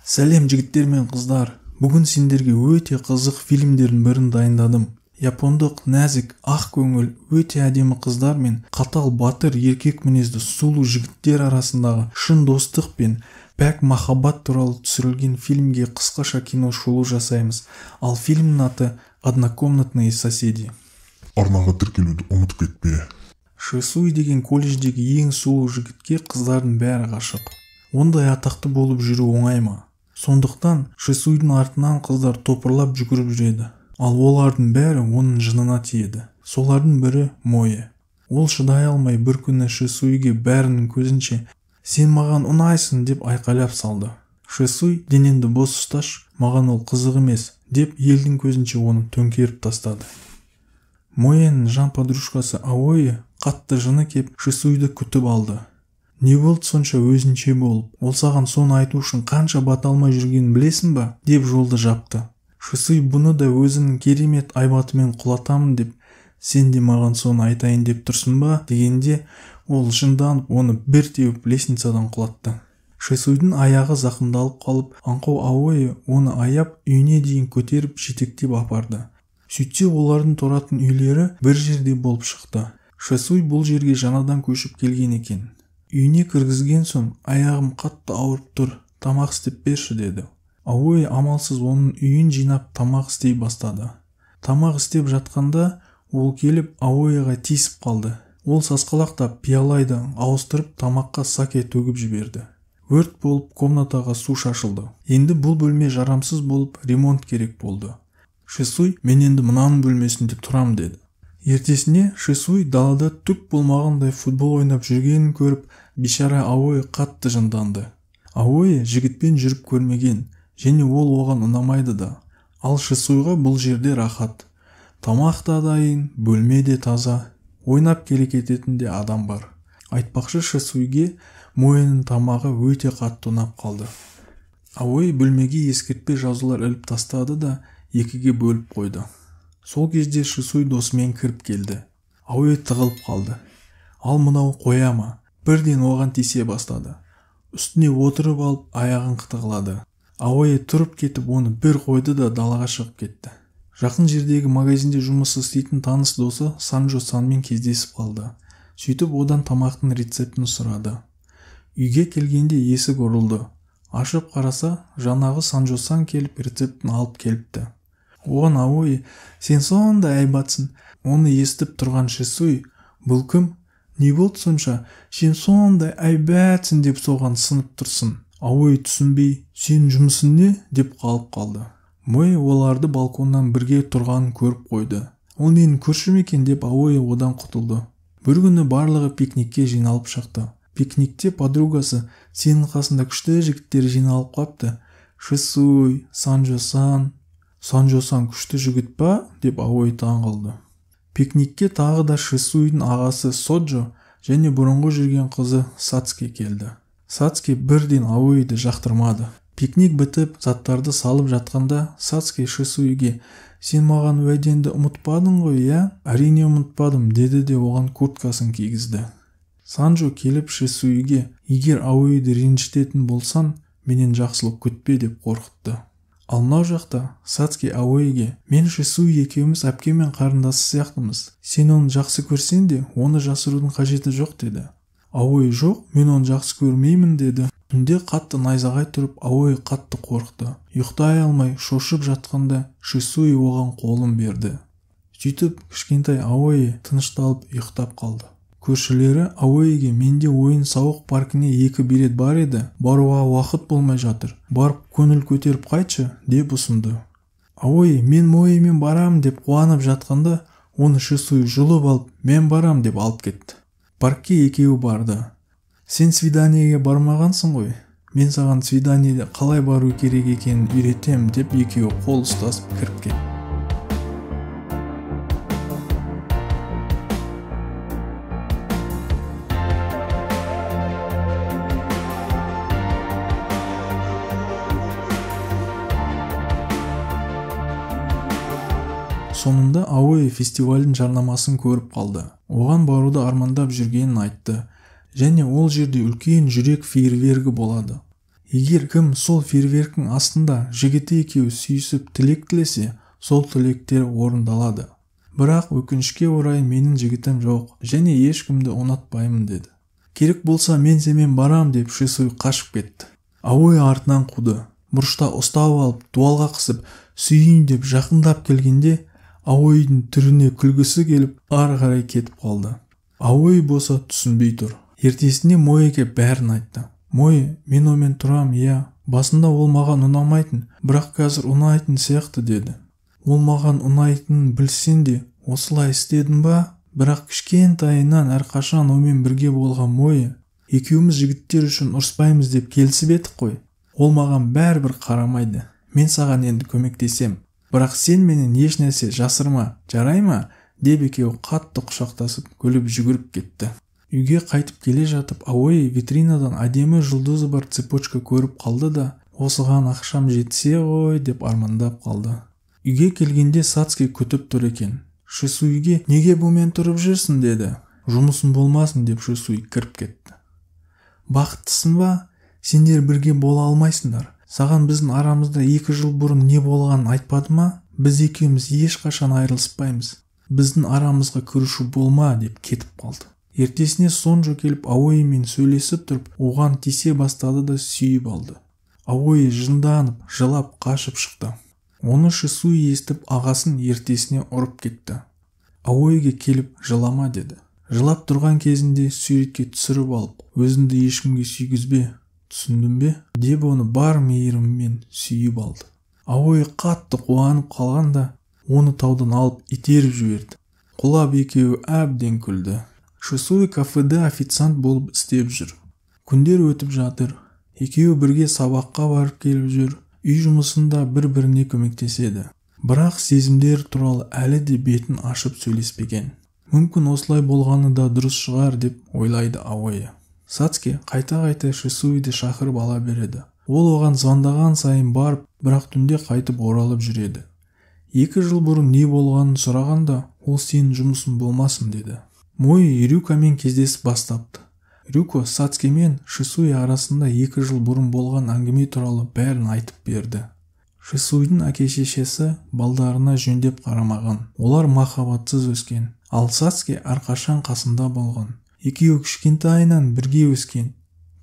Сәлем жігіттер мен қыздар. Бүгін сендерге өте қызық фильмдердің бірін дайындадым. Япондық нәзік, ақ көңіл, өте әдемі қыздар мен қатал батыр еркек мінезді сұлу жігіттер арасындағы шын достық пен пәк махаббат туралы түсірілген фильмге қысқаша кино шолу жасаймыз. Ал фильмнің аты «Однокомнатные соседи». Арнаға тіркелуді ұмытып кетпе. Шисуи деген колледждегі ең сұлу жігітке қыздардың бәрі ғашық. Ондай атақты болып жүру оңай ма? Сондықтан Шисуидің артынан қыздар топырлап жүгіріп жүреді. Ал олардың бәрі оның жынына тиеді. Солардың бірі Мое. Ол шыдай алмай бір күні Шисуиге бәрінің көзінше «Сен маған ұнайсың» деп айқайлап салды. Шисуи «Денеңді бос ұсташ, маған ол қызық емес» деп елдің көзінше оны төңкеріп тастады. Моенің жан подружкасы Аои қатты жыны кеп Шисуиді күтіп алды. «Не болды сонша өзінше болып? Ол саған соны айту үшін қанша бата алмай жүргенін білесің ба?» деп жолды жапты. Шисуи бұны да өзінің керемет айбатымен құлатамын деп «Сен де маған соны айтайын деп тұрсың ба?» дегенде ол жынданып оны бір теуіп лестницадан құлатты. Шисуидің аяғы зақымдалып қалып, аңқау Аои оны аяп үйіне дейін көтеріп жетектеп апарды. Сөйтсе олардың тұратын үйлері бір жерде болып шықты. Шисуи бұл жерге жаңадан көшіп келген екен. Үйіне кіргізген соң аяғым қатты ауырып тұр, тамақ істеп берші деді. Аои амалсыз оның үйін жинап тамақ істей бастады. Тамақ істеп жатқанда ол келіп Аоиға тиісіп қалды. Ол сасқалақтап пиалайды ауыстырып тамаққа саке төгіп жіберді. Өрт болып комнатаға су шашылды. Енді бұл бөлме жарамсыз болып ремонт керек болды. Шисуи «Мен енді мынаның бөлмесін деп тұрам» деді. Ертесіне Шисуи далада түк болмағандай футбол ойнап жүргенін көріп, бишара Аои қатты жынданды. Аои жігітпен жүріп көрмеген, және ол оған ұнамайды да. Ал Шисуиға бұл жерде рахат. Тамақ та дайын, бөлме де таза, ойнап келе кететін де адам бар. Айтпақшы Шисуиге Моенің тамағы өте қатты ұнап қалды. Аои бөлмеге ескертпе жазулар іліп тастады да екіге бөліп қойды. Сол кезде Шисуи досымен кіріп келді. Аои тығылып қалды. Ал мынау қоя ма? Бірден оған тисе бастады. Үстіне отырып алып аяғын қытығылады. Аои тұрып кетіп оны бір қойды да далаға шығып кетті. Жақын жердегі магазинде жұмыс істейтін таныс досы Санжо-санмен кездесіп қалды. Сөйтіп одан тамақтың рецептін сұрады. Үйге келгенде есік ұрылды. Ашып қараса, жаңағы Санжо-сан келіп рецептін алып келіпті. Оған Аои «Сен сондай айбатсың». Оны естіп тұрған Шисуи «Бұл кім? Не болды сонша? Сен сондай айбатсың» деп соған сынып тұрсын. Аои түсінбей «Сен жұмысың не?» деп қалып қалды. Мое оларды балконнан бірге тұрғанын көріп қойды. Ол менің көршім екен деп Аои одан құтылды. Бір күні барлығы пикникке жиналып шықты. Пикникте подругасы «Сенің қасында күшті жігіттер жиналып қапты. Шисуи, Санжо-сан». «Санжо-сан күшті жігіт па?» деп Аои таң қалды. Пикникке тағы да Шисуидің ағасы Соджо және бұрынғы жүрген қызы Сацке келді. Сацке бірден Аоиді жақтырмады. Пикник бітіп, заттарды салып жатқанда Сацке Шисуиге «Сен маған уәдеңді ұмытпадың ғой, я?» «Әрине ұмытпадым» деді де оған курткасын кигізді. Санжо келіп Шисуиге «Егер Аоиді ренжітетін болсаң, менен жақсылық күтпе» деп қорқытты. Ал мынау жақта Сацке Аоиге «Мен Шисуи екеуміз әпке мен қарындасы сияқтымыз. Сен оны жақсы көрсең де, оны жасырудың қажеті жоқ» деді. Аои «Жоқ, мен оны жақсы көрмеймін» деді. Түнде қатты найзағай тұрып, Аои қатты қорықты. Ұйықтай алмай шошып жатқанда Шисуи оған қолын берді. Сөйтіп кішкентай Аои тынышталып ұйықтап қалды. Көршілері Аоиге «Менде ойын сауық паркіне 2 билет бар еді, баруға уақыт болмай жатыр. Барып көңіл көтеріп қайтшы» деп ұсынды. Аои «Мен Моемен барам» деп қуанып жатқанда, оны Шисуи жұлып алып «Мен барам» деп алып кетті. Паркке екеуі барды. «Сен свиданиеге бармағансың ғой. Мен саған свиданиеде қалай бару керек екенін үйретем» деп екеуі қол ұстасып кіріп кетті. Сонында Аои фестивальдің жарнамасын көріп қалды. Оған баруды армандап жүргенін айтты. Және ол жерде үлкен жүрек фейервергі болады. Егер кім сол фейерверктің астында жігіті екеуі сүйісіп тілек тілесе, сол тілектер орындалады. Бірақ өкінішке орай менің жігітім жоқ және ешкімді ұнатпаймын деді. Керек болса мен сенімен барам деп Шисуи қашып кетті. Аои артынан қуды. Бұрышта ұстап алып, дуалға қысып, сүйейін деп жақындап келгенде, Аоидің түріне күлгісі келіп, ары қарай кетіп қалды. Аои болса түсінбей тұр. Ертесіне Моэге бәрін айтты. Моэ, мен онымен тұрам, басында ол маған ұнамайтын, бірақ қазір ұнайтын сияқты деді. Ол маған ұнайтынын білсең де, осылай істедің ба? Бірақ кішкентайынан әрқашан онымен бірге болған Моэ, екеуміз жігіттер үшін ұрыспаймыз деп келісіп едік қой. Ол маған бәрібір қарамайды. Мен саған енді көмектесем, бірақ сен менен еш нәрсе жасырма, жарай ма? Деп екеуі қатты құшақтасып, күліп жүгіріп кетті. Үйге қайтып келе жатып, Аои витринадан әдемі жұлдызы бар цепочка көріп қалды да, осыған ақшам жетсе ғой деп армандап қалды. Үйге келгенде Сацки күтіп тұр екен. Шисуиге неге бұмен тұрып жүрсің деді. Жұмысың болмасын деп Шисуи кіріп кетті. Бақыттысың ба? Сендер бірге бола алмайсыңдар. Саған біздің арамызда 2 жыл бұрын не болғанын айтпады ма? Біз екеуміз ешқашан айырылыспаймыз. Біздің арамызға кірішу болма деп кетіп қалды. Ертесіне Сонджо келіп Аоимен сөйлесіп тұрып, оған тисе бастады да сүйіп алды. Аои жынданып, жылап қашып шықты. Оны Шисуи естіп ағасын ертесіне ұрып кетті. Аоиге келіп жылама деді. Жылап тұрған кезінде суретке түсіріп алып, өзіңді ешкімге сүйгізбе, түсіндің бе? Деп оны бар мейіріммен сүйіп алды. Аои қатты қуанып қалғанда, оны таудан алып итеріп жіберді. Құлап екеуі әбден күлді. Шисуи кафеде официант болып істеп жүр. Күндер өтіп жатыр. Екеуі бірге сабаққа барып келіп жүр. Үй жұмысында бір-біріне көмектеседі. Бірақ сезімдер туралы әлі де бетін ашып сөйлеспеген. Мүмкін осылай болғаны да дұрыс шығар деп ойлайды Аои. Сацки қайта-қайта Шисуиді шақырып ала береді. Ол оған звондаған сайын барып, бірақ түнде қайтып оралып жүреді. 2 жыл бұрын не болғанын сұрағанда, ол сенің жұмысын болмасын деді. Моэ Рюкамен кездесіп бастапты. Рюко Сацки мен Шисуи арасында 2 жыл бұрын болған әңгіме туралы бәрін айтып берді. Шисуидің әке-шешесі балдарына жөндеп қарамаған. Олар махаббатсыз өскен, ал Сацки әрқашан қасында болған. Екеуі кішкентайынан бірге өскен.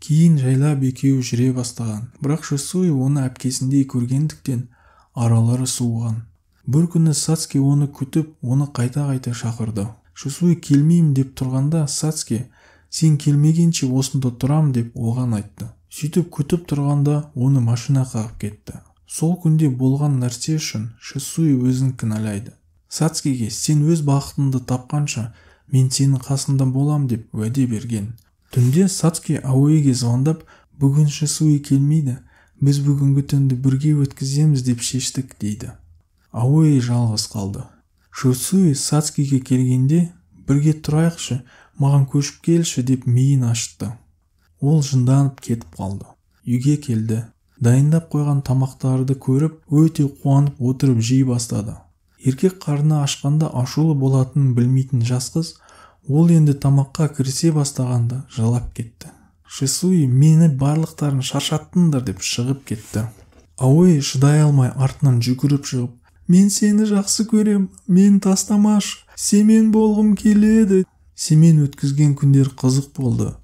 Кейін жайлап екеуі жүре бастаған. Бірақ Шисуи оны әпкесіндей көргендіктен аралары суыған. Бір күні Сацки оны күтіп, оны қайта-қайта шақырды. Шисуи келмеймін деп тұрғанда, Сацки, сен келмегенше осында тұрам деп оған айтты. Сөйтіп күтіп тұрғанда оны машина қағып кетті. Сол күнде болған нәрсе үшін Шисуи өзін кінәлайды. Сацкиге сен өз бақытыңды тапқанша мен сенің қасында болам деп уәде берген. Түнде Сацки Аоиге звондап, бүгін Шисуи келмейді, біз бүгінгі түнді бірге өткіземіз деп шештік дейді. Аои жалғыз қалды. Шисуи Сацкиге келгенде, бірге тұрайықшы, маған көшіп келші деп миын ашты. Ол жынданып кетіп қалды. Үйге келді. Дайындап қойған тамақтарды көріп, өте қуанып отырып жей бастады. Еркек қарны ашқанда ашулы болатынын білмейтін жас қыз, ол енді тамаққа кірісе бастағанда жылап кетті. Шисуи мені барлықтарын шаршаттыңдар деп шығып кетті. Аои шыдай алмай артынан жүгіріп шығып, мен сені жақсы көрем, мен тастамаш, семен болғым келеді. Семен өткізген күндер қызық болды,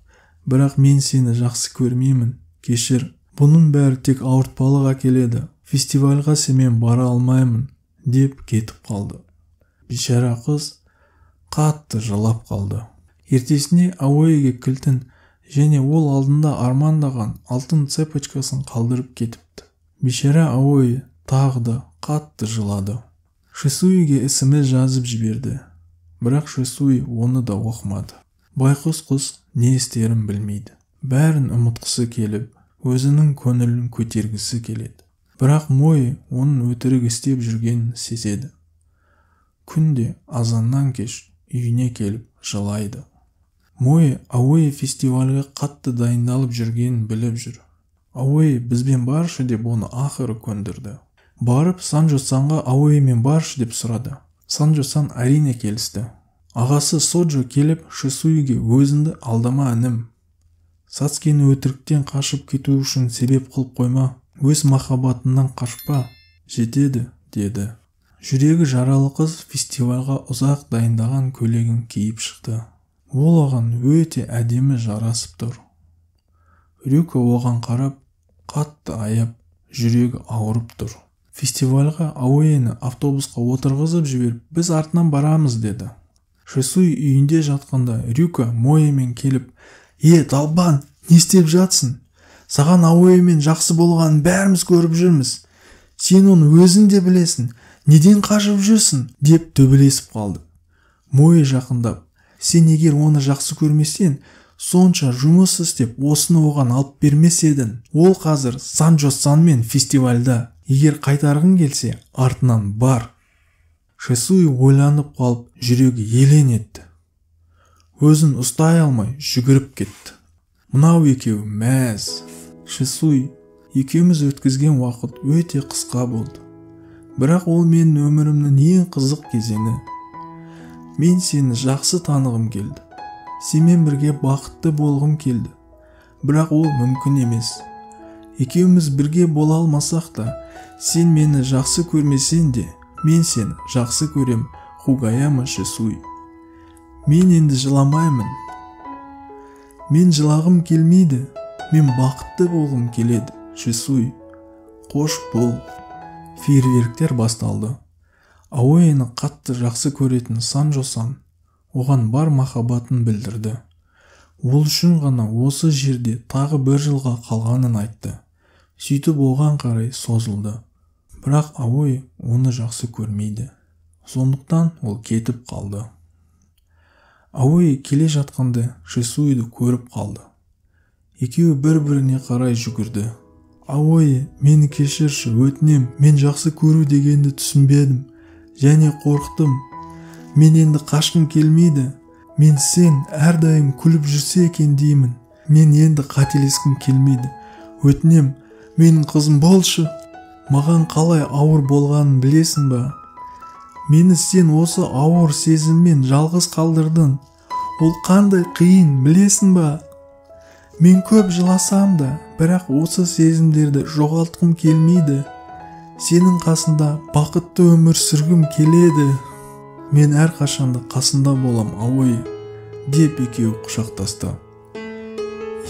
бірақ мен сені жақсы көрмеймін, кешір. Бұның бәрі тек ауыртпалық әкеледі, фестивальға семен бара алмаймын, деп кетіп қалды. Бейшара қыз қатты жылап қалды. Ертесіне Аоиге кілтін және ол алдында армандаған алтын цепочкасын қалдырып кетіпті. Бейшара Аои тағы да қатты жылады. Шисуиге SMS жазып жіберді, бірақ Шисуи оны да оқымады. Байқұс қыз не істерін білмейді. Бәрін ұмытқысы келіп, өзінің көңілін көтергісі келеді. Бірақ Моэ оның өтірік істеп жүргенін сезеді. Күнде азаннан кеш үйіне келіп жылайды. Моэ Аои фестивальға қатты дайындалып жүргенін біліп жүр. Аои бізбен баршы деп оны ақыры көндірді. Барып Санджо-санға Аоимен баршы деп сұрады. Санджо-сан әрине келісті. Ағасы Соджо келіп Шисуиге өзіңді алдама інім. Сацкені өтіріктен қашып кету үшін себеп қылып қойма, өз махаббатынан қашпа, жетеді, деді. Жүрегі жаралы қыз фестивальға ұзақ дайындаған көйлегін киіп шықты. Ол оған өте әдемі жарасып тұр. Рюка оған қарап, қатты аяп, жүрегі ауырып тұр. Фестивальға Ауэні автобусқа отырғызып жіберіп, біз артынан барамыз, деді. Шисуи үйінде жатқанда Рюка Моэмен келіп, далбан, не істеп жатсың? Саған Ауэмен жақсы болғанын бәріміз көріп жүрміз. Сен оны өзің де білесің, неден қашып жүрсің? Деп төбелесіп қалды. Моэ жақындап, сен егер оны жақсы көрмесең, сонша жұмыс істеп, осыны оған алып бермес едің. Ол қазір Санджо-санмен фестивальда. Егер қайтарғың келсе, артынан бар. Шисуи ойланып қалып, жүрегі елең етті. Өзін ұстай алмай жүгіріп кетті. Мынау екеуі мәз. Шисуи, екеуміз өткізген уақыт өте қысқа болды. Бірақ ол менің өмірімнің ең қызық кезеңі. Мен сені жақсы танығым келді. Сенімен бірге бақытты болғым келді. Бірақ ол мүмкін емес. Екеуміз бірге бола алмасақ та, сен мені жақсы көрмесең де, мен сені жақсы көрем, Хугаяма Шисуи. Мен енді жыламаймын. Мен жылағым келмейді. Мен бақытты болғым келеді, Шисуи. Қош бол. Фейерверктер басталды. Ауэні қатты жақсы көретін Санджо-сан оған бар махаббатын білдірді. Ол үшін ғана осы жерде тағы бір жылға қалғанын айтты. Сөйтіп оған қарай созылды. Бірақ Ауэ оны жақсы көрмейді. Сондықтан ол кетіп қалды. Ауэ келе жатқанда Шисуиді көріп қалды. Екеуі бір-біріне қарай жүгірді. Ауэ, мені кешірші, өтінем, мен жақсы көру дегенді түсінбедім. Және қорықтым. Мен енді қашқым келмейді. Мен сен әрдайым күліп жүрсе екен деймін. Мен енді қателескім келмейді. Өтінем, менің қызым болшы. Маған қалай ауыр болғанын білесің ба? Мені сен осы ауыр сезіммен жалғыз қалдырдың. Ол қандай қиын, білесің ба? Мен көп жыласам да, бірақ осы сезімдерді жоғалтқым келмейді. Сенің қасында бақытты өмір сүргім келеді. Мен әрқашанда қасында болам, Ауэ, деп екеуі құшақтасты.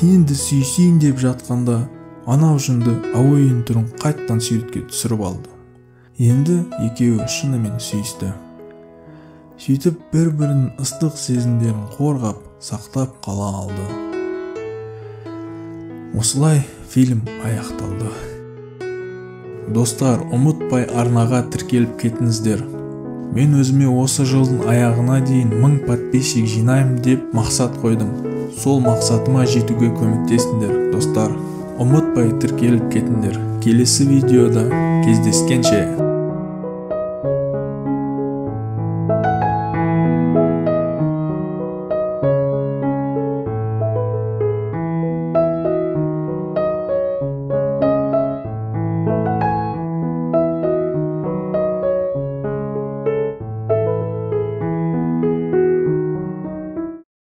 Енді сүйсейін деп жатқанда, анау жынды Ауэның түрін қайттан суретке түсіріп алды. Енді екеуі шынымен сүйісті. Сөйтіп бір-бірінің ыстық сезімдерін қорғап, сақтап қала алды. Осылай фильм аяқталды. Достар, ұмытпай арнаға тіркеліп кетіңіздер. Мен өзіме осы жылдың аяғына дейін 1000 подписчик жинаймын деп мақсат қойдым. Сол мақсатыма жетуге көмектесіңдер, достар. Ұмытпай тіркеліп кетіңдер. Келесі видеода кездескенше.